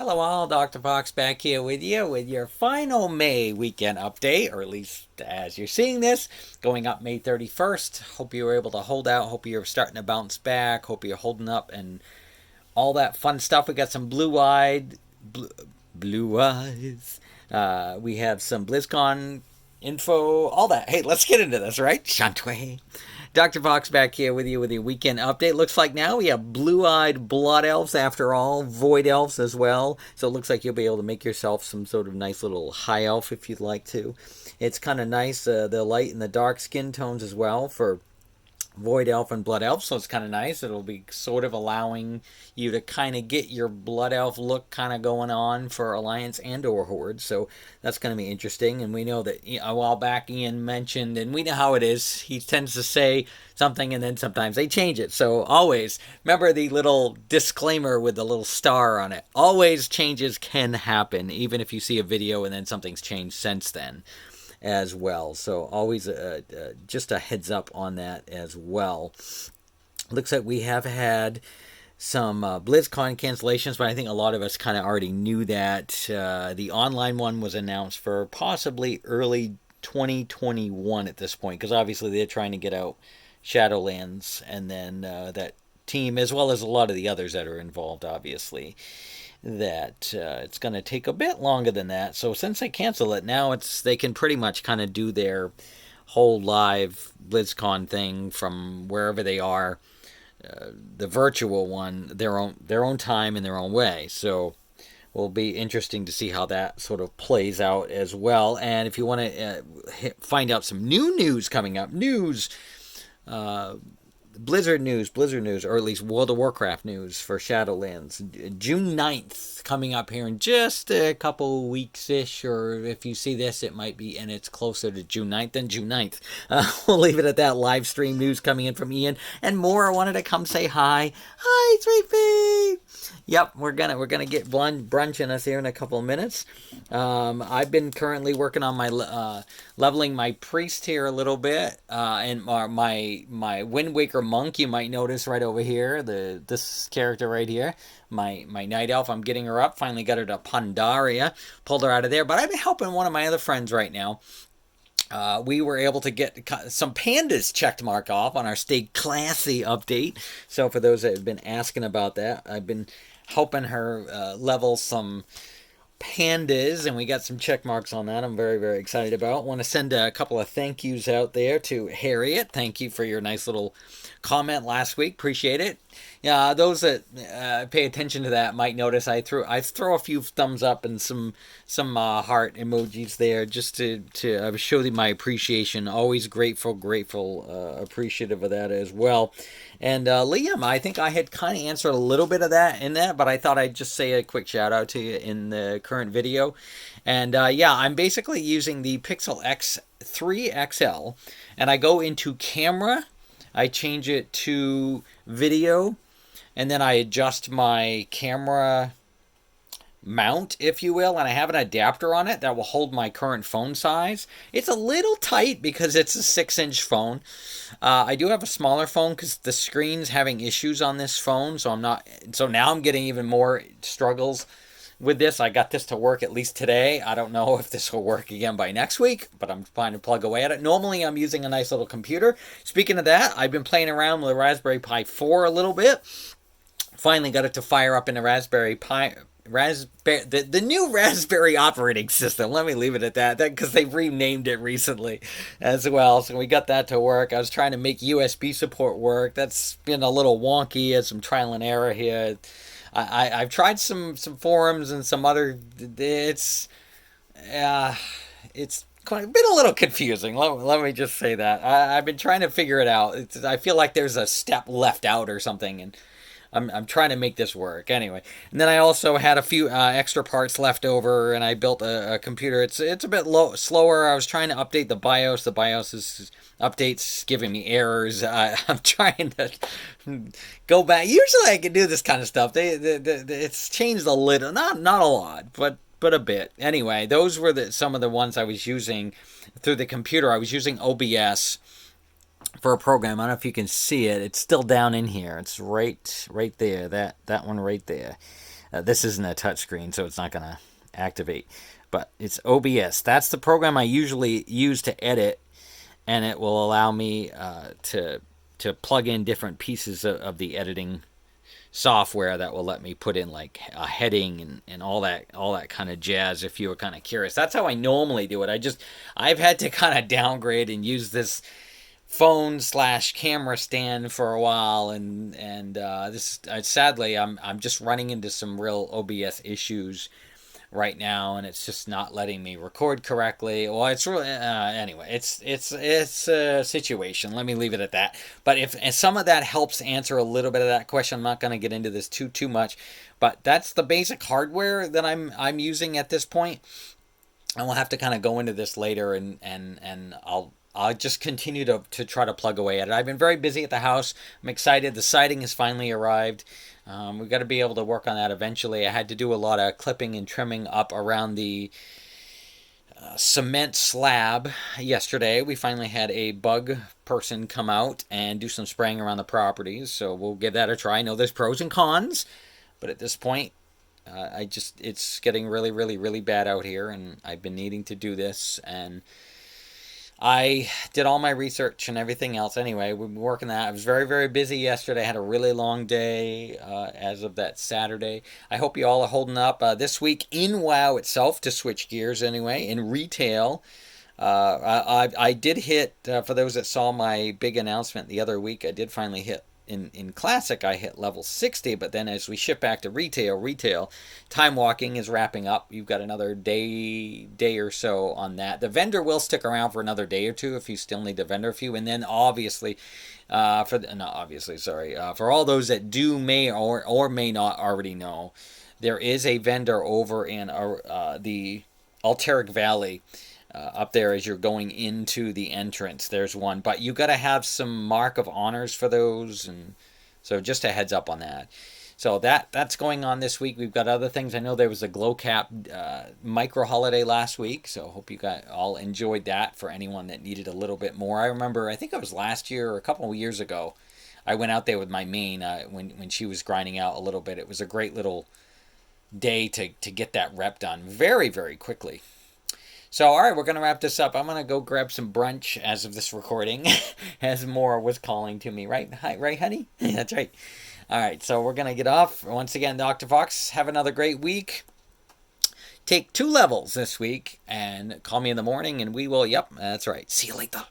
Hello all, Dr. Fox back here with you with your final May weekend update, or at least as you're seeing this, going up May 31st. Hope you were able to hold out, hope you're starting to bounce back, hope you're holding up and all that fun stuff. We got some blue eyes. We have some BlizzCon info, all that. Hey, let's get into this, right? Shantway. Dr. Fox back here with you with your weekend update. Looks like now we have blue-eyed blood elves after all, void elves as well. So it looks like you'll be able to make yourself some sort of nice little high elf if you'd like to. It's kind of nice, the light and the dark skin tones as well for void elf and blood elf, so it's kind of nice. It'll be sort of allowing you to kind of get your blood elf look kind of going on for Alliance and or Horde, so that's going to be interesting. And we know that a while back Ian mentioned, and we know how it is, he tends to say something and then sometimes they change it. So always remember the little disclaimer with the little star on it. Always changes can happen, even if you see a video and then something's changed since then as well. So always just a heads up on that as well. Looks like we have had some BlizzCon cancellations, but I think a lot of us kind of already knew that. The online one was announced for possibly early 2021 at this point, because obviously they're trying to get out Shadowlands and then that team, as well as a lot of the others that are involved, obviously. That it's going to take a bit longer than that. So since they cancel it, now they can pretty much kind of do their whole live BlizzCon thing from wherever they are, the virtual one, their own time in their own way. So will be interesting to see how that sort of plays out as well. And if you want to find out some new news coming up, Blizzard news, or at least World of Warcraft news for Shadowlands. June 9th, coming up here in just a couple weeks-ish, or if you see this, it might be, and it's closer to June 9th than June 9th. We'll leave it at that. Live stream news coming in from Ian. And Mora wanted to come say hi. Hi, Sweet Pea! Yep, we're gonna get brunch in us here in a couple of minutes. I've been currently working on my leveling my priest here a little bit, and my Wind Waker monk. You might notice right over here, this character right here, my night elf. I'm getting her up. Finally got her to Pandaria. Pulled her out of there. But I've been helping one of my other friends right now. We were able to get some pandas checked mark off on our Stay Classy update. So for those that have been asking about that, I've been helping her level some pandas, and we got some check marks on that. I'm very, very excited about. Want to send a couple of thank yous out there to Harriet. Thank you for your nice little comment last week. Appreciate it. Those that pay attention to that might notice I throw a few thumbs up and some heart emojis there just to show my appreciation. Always grateful, appreciative of that as well. And Liam, I think I had kind of answered a little bit of that in that, but I thought I'd just say a quick shout out to you in the current video. And I'm basically using the Pixel X3 XL, and I go into camera, I change it to video, and then I adjust my camera mount, if you will, and I have an adapter on it that will hold my current phone size. It's a little tight because it's a 6-inch phone. I do have a smaller phone because the screen's having issues on this phone, so now I'm getting even more struggles with this. I got this to work at least today. I don't know if this will work again by next week, but I'm trying to plug away at it. Normally I'm using a nice little computer. Speaking of that, I've been playing around with the Raspberry Pi 4 a little bit. Finally got it to fire up in the Raspberry Pi, the new Raspberry operating system. Let me leave it at that because they've renamed it recently as well. So we got that to work. I was trying to make USB support work. That's been a little wonky as some trial and error here. I've tried some forums and some other. It's been a little confusing. Let me just say that. I've been trying to figure it out. I feel like there's a step left out or something, and I'm trying to make this work anyway. And then I also had a few extra parts left over, and I built a computer. It's a bit slower. I was trying to update the BIOS. The BIOS updates giving me errors. I'm trying to go back. Usually I can do this kind of stuff. It's changed a little, not a lot, but a bit. Anyway, those were some of the ones I was using through the computer. I was using OBS for a program. I don't know if you can see it. It's still down in here. It's right there. That one right there. This isn't a touchscreen, so it's not going to activate. But it's OBS. That's the program I usually use to edit, and it will allow me to plug in different pieces of the editing software that will let me put in like a heading and all that kind of jazz if you were kind of curious. That's how I normally do it. I've had to kind of downgrade and use this phone slash camera stand for a while, and this sadly I'm just running into some real OBS issues right now, and it's just not letting me record correctly. Well, it's really anyway. It's a situation. Let me leave it at that. But if some of that helps answer a little bit of that question, I'm not going to get into this too much. But that's the basic hardware that I'm using at this point. And we'll have to kind of go into this later, and I'll just continue to try to plug away at it. I've been very busy at the house. I'm excited. The siding has finally arrived. We've got to be able to work on that eventually. I had to do a lot of clipping and trimming up around the cement slab yesterday. We finally had a bug person come out and do some spraying around the properties, so we'll give that a try. I know there's pros and cons, but at this point, it's getting really, really, really bad out here, and I've been needing to do this, and I did all my research and everything else. Anyway, we've been working that. I was very, very busy yesterday. I had a really long day as of that Saturday. I hope you all are holding up. This week in WoW itself, to switch gears anyway, in retail, I did hit, for those that saw my big announcement the other week, I did finally hit in Classic, I hit level 60, but then as we shift back to retail, time walking is wrapping up. You've got another day or so on that. The vendor will stick around for another day or two if you still need to vendor a few, and then obviously, for all those that may or may not already know, there is a vendor over in the Alteric Valley. Up there as you're going into the entrance, there's one, but you got to have some mark of honors for those, and so just a heads up on that. So that's going on this week. We've got other things. I know there was a glow cap micro holiday last week, so hope you guys all enjoyed that. For anyone that needed a little bit more, I remember, I think it was last year or a couple of years ago, I went out there with my main when she was grinding out a little bit. It was a great little day to get that rep done very, very quickly. So, all right, we're going to wrap this up. I'm going to go grab some brunch as of this recording, as Mora was calling to me, right? Hi, right, honey? That's right. All right, so we're going to get off. Once again, Dr. Fox, have another great week. Take 2 levels this week, and call me in the morning, and we will, yep, that's right. See you later.